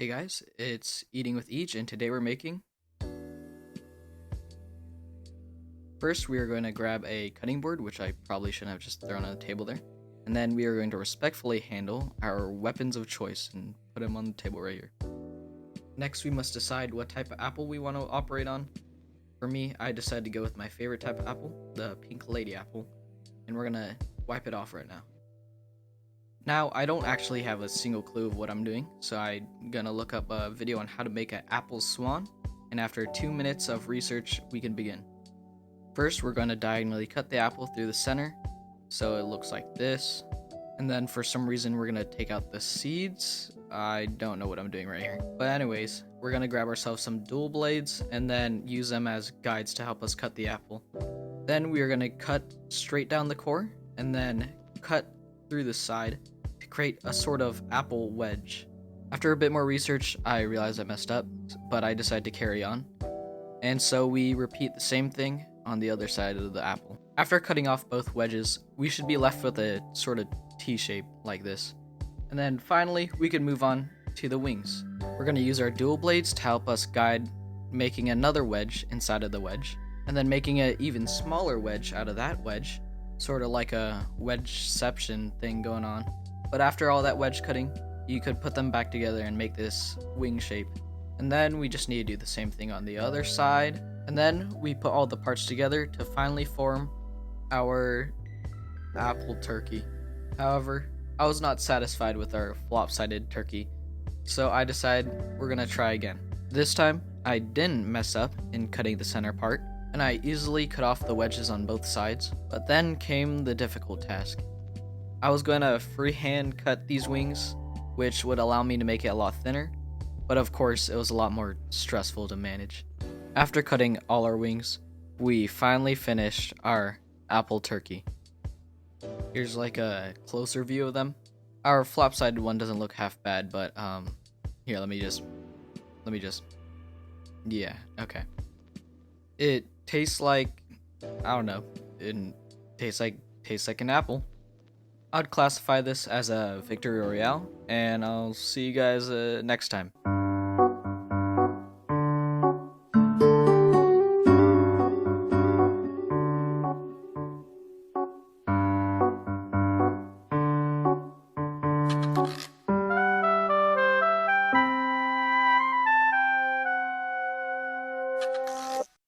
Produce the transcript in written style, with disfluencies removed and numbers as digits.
Hey guys, it's Eating with Each, and today we're making. First, we are going to grab a cutting board, which I probably shouldn't have just thrown on the table there. And then we are going to respectfully handle our weapons of choice and put them on the table right here. Next, we must decide what type of apple we want to operate on. For me, I decided to go with my favorite type of apple, the pink lady apple, and we're going to wipe it off right now. Now, I don't actually have a single clue of what I'm doing, so I'm gonna look up a video on how to make an apple swan, and after 2 minutes of research, we can begin. First, we're gonna diagonally cut the apple through the center, so it looks like this, and then for some reason, we're gonna take out the seeds. I don't know what I'm doing right here. But anyways, we're gonna grab ourselves some dual blades, and then use them as guides to help us cut the apple. Then we are gonna cut straight down the core, and then cut through the side to create a sort of apple wedge. After a bit more research, I realized I messed up, but I decided to carry on. And so we repeat the same thing on the other side of the apple. After cutting off both wedges, we should be left with a sort of T shape like this. And then finally, we can move on to the wings. We're going to use our dual blades to help us guide making another wedge inside of the wedge, and then making an even smaller wedge out of that wedge, sort of like a wedgeception thing going on. But after all that wedge cutting, you could put them back together and make this wing shape. And then we just need to do the same thing on the other side. And then we put all the parts together to finally form our apple turkey. However, I was not satisfied with our flop-sided turkey, so I decided we're gonna try again. This time, I didn't mess up in cutting the center part, and I easily cut off the wedges on both sides, but then came the difficult task. I was going to freehand cut these wings, which would allow me to make it a lot thinner, but of course it was a lot more stressful to manage. After cutting all our wings, we finally finished our apple turkey. Here's like a closer view of them. Our flop-sided one doesn't look half bad, but here, let me just, yeah, okay. It tastes like, I don't know, it tastes like an apple. I'd classify this as a victory royale, and I'll see you guys next time.